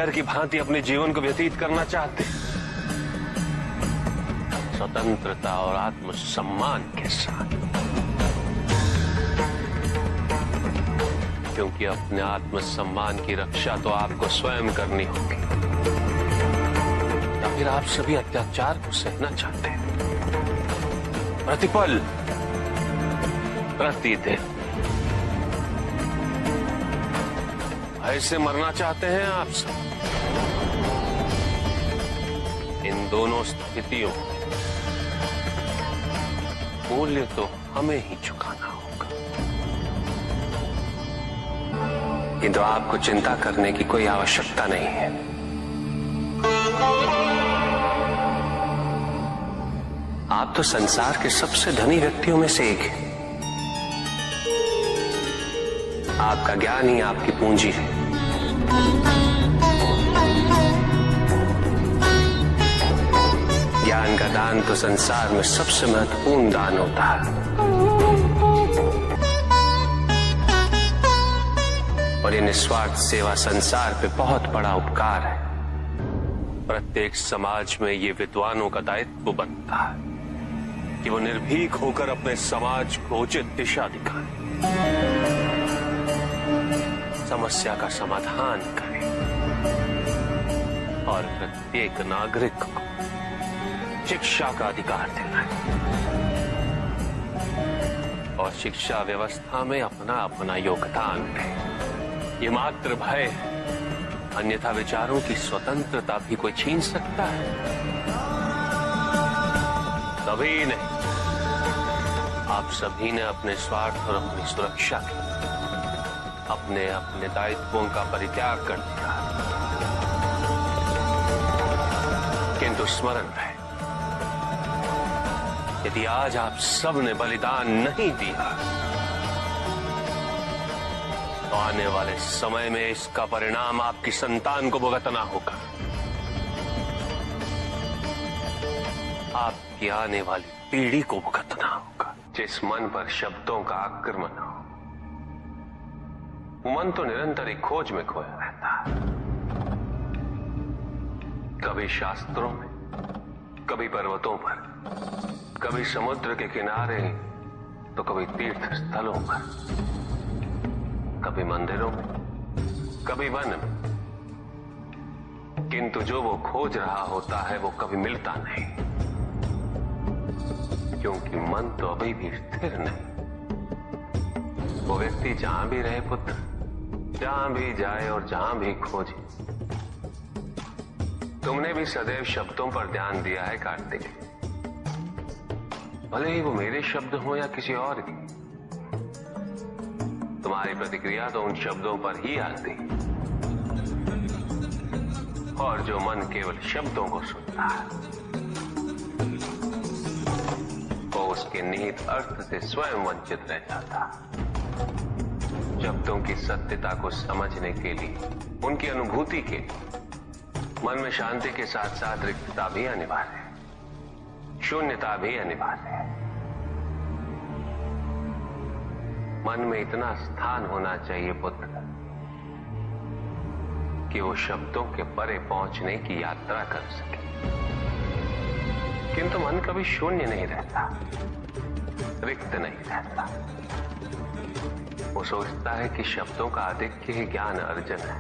गैर की भांति अपने जीवन को व्यतीत करना चाहते हैं, स्वतंत्रता और आत्मसम्मान के साथ, क्योंकि अपने आत्मसम्मान की रक्षा तो आपको स्वयं करनी होगी, या फिर आप सभी अत्याचार को सहना चाहते हैं। प्रतिपल, प्रतिदिन ऐसे मरना चाहते हैं आप सब। इन दोनों स्थितियों मूल्य तो हमें ही चुकाना होगा, किंतु आपको चिंता करने की कोई आवश्यकता नहीं है। आप तो संसार के सबसे धनी व्यक्तियों में से एक हैं। आपका ज्ञान ही आपकी पूंजी है। ज्ञान का दान तो संसार में सबसे महत्वपूर्ण दान होता है, और ये निस्वार्थ सेवा संसार पे बहुत बड़ा उपकार है। प्रत्येक समाज में ये विद्वानों का दायित्व बनता है कि वो निर्भीक होकर अपने समाज को उचित दिशा दिखाएं, समस्या का समाधान करें और प्रत्येक नागरिक को शिक्षा का अधिकार दिलाएं और शिक्षा व्यवस्था में अपना अपना योगदान दें। ये मात्र भय है, अन्यथा विचारों की स्वतंत्रता भी कोई छीन सकता है? कभी नहीं। आप सभी ने अपने स्वार्थ और अपनी सुरक्षा के अपने अपने दायित्वों का परित्याग कर दिया, किंतु स्मरण रहे, यदि आज आप सब ने बलिदान नहीं दिया तो आने वाले समय में इसका परिणाम आपकी संतान को भुगतना होगा। आपकी आने वाली पीढ़ी को भुगतना होगा। जिस मन पर शब्दों का आक्रमण हो, मन तो निरंतर एक खोज में खोया रहता है, कभी शास्त्रों में, कभी पर्वतों पर, कभी समुद्र के किनारे, तो कभी तीर्थ स्थलों पर, कभी मंदिरों में, कभी वन में, किंतु जो वो खोज रहा होता है वो कभी मिलता नहीं, क्योंकि मन तो अभी भी स्थिर नहीं। वो व्यक्ति जहां भी रहे पुत्र, जहां भी जाए और जहां भी खोजे। तुमने भी सदैव शब्दों पर ध्यान दिया है कार्तिक, भले ही वो मेरे शब्द हो या किसी और की। तुम्हारी प्रतिक्रिया तो उन शब्दों पर ही आती, और जो मन केवल शब्दों को सुनता है वो उसके निहित अर्थ से स्वयं वंचित रह जाता। शब्दों की सत्यता को समझने के लिए, उनकी अनुभूति के लिए मन में शांति के साथ साथ रिक्तता भी अनिवार्य है, शून्यता भी अनिवार्य है। मन में इतना स्थान होना चाहिए पुत्र कि वो शब्दों के परे पहुंचने की यात्रा कर सके, किंतु मन कभी शून्य नहीं रहता, रिक्त नहीं रहता। वो सोचता है कि शब्दों का आधिक्य ही ज्ञान अर्जन है,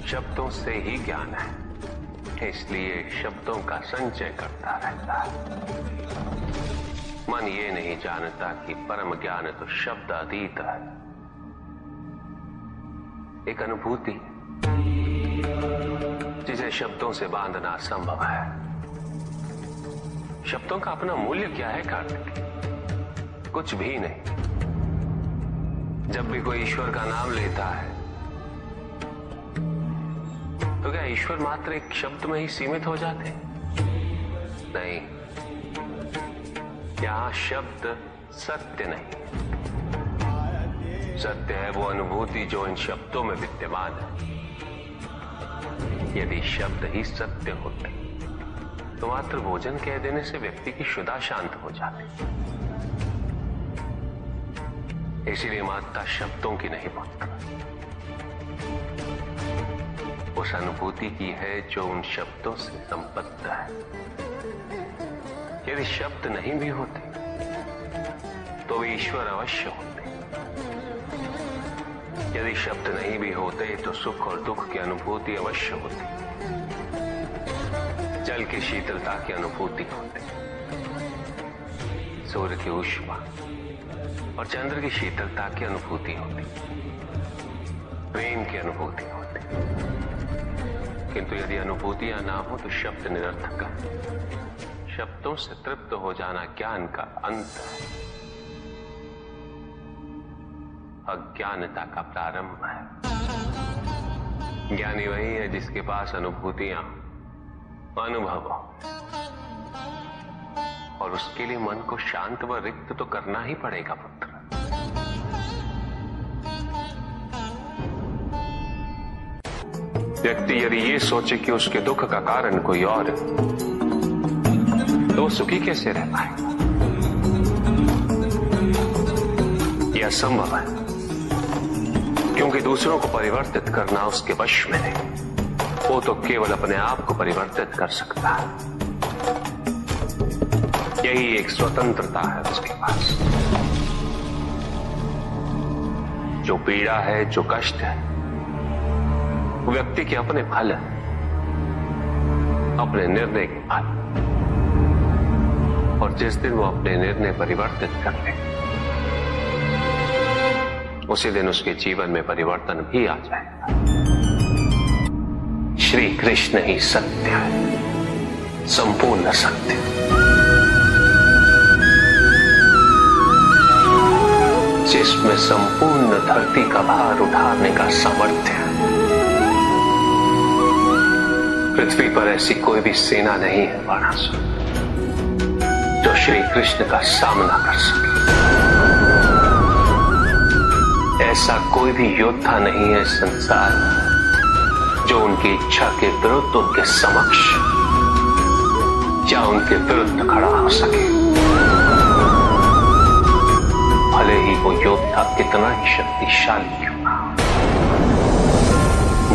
शब्दों से ही ज्ञान है, इसलिए शब्दों का संचय करता रहता है। मन ये नहीं जानता कि परम ज्ञान तो शब्द अतीत है, एक अनुभूति जिसे शब्दों से बांधना असंभव है। शब्दों का अपना मूल्य क्या है कार्तिक? कुछ भी नहीं। जब भी कोई ईश्वर का नाम लेता है तो क्या ईश्वर मात्र एक शब्द में ही सीमित हो जाते? नहीं, यहां शब्द सत्य नहीं, सत्य है वो अनुभूति जो इन शब्दों में विद्यमान है। यदि शब्द ही सत्य होते तो मात्र भोजन कह देने से व्यक्ति की क्षुधा शांत हो जाती। इसीलिए महत्ता शब्दों की नहीं पुत्र, उस अनुभूति की है जो उन शब्दों से संबद्ध है। यदि शब्द नहीं भी होते तो वे ईश्वर अवश्य होते। यदि शब्द नहीं भी होते तो सुख और दुख की अनुभूति अवश्य होती। जल की शीतलता की अनुभूति होती, सूर्य की ऊष्मा और चंद्र की शीतलता की अनुभूति होती, प्रेम की अनुभूति होती। किंतु यदि अनुभूतियां ना हो तो शब्द निरर्थक है। शब्दों से तृप्त हो जाना ज्ञान का अंत है, अज्ञानता का प्रारंभ है। ज्ञानी वही है जिसके पास अनुभूतियां, अनुभव हो, और उसके लिए मन को शांत व रिक्त तो करना ही पड़ेगा पुत्र। व्यक्ति यदि ये सोचे कि उसके दुख का कारण कोई और है तो वो सुखी कैसे रह पाएगा? यह असंभव है, क्योंकि दूसरों को परिवर्तित करना उसके वश में नहीं। वो तो केवल अपने आप को परिवर्तित कर सकता है। यही एक स्वतंत्रता है उसके पास। जो पीड़ा है, जो कष्ट है, वो व्यक्ति के अपने फल है, अपने निर्णय के फल। और जिस दिन वो अपने निर्णय परिवर्तित कर ले, उसी दिन उसके जीवन में परिवर्तन भी आ जाएगा। श्री कृष्ण ही सत्य है, संपूर्ण सत्य। जिसमें संपूर्ण धरती का भार उठाने का सामर्थ्य है। पृथ्वी पर ऐसी कोई भी सेना नहीं है बाणासुर जो श्री कृष्ण का सामना कर सके। ऐसा कोई भी योद्धा नहीं है संसार जो उनकी इच्छा के विरुद्ध उनके समक्ष या उनके विरुद्ध खड़ा हो सके। भले ही वो योद्धा कितना ही शक्तिशाली क्यों ना हो,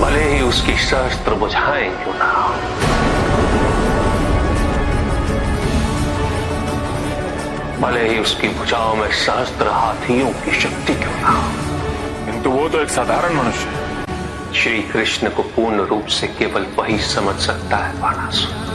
भले ही उसकी सहस्त्र भुजाएं क्यों ना हो, भले ही उसकी भुजाओं में सहस्त्र हाथियों की शक्ति क्यों ना हो, किंतु वो तो एक साधारण मनुष्य है। श्री कृष्ण को पूर्ण रूप से केवल वही समझ सकता है बाणासुर।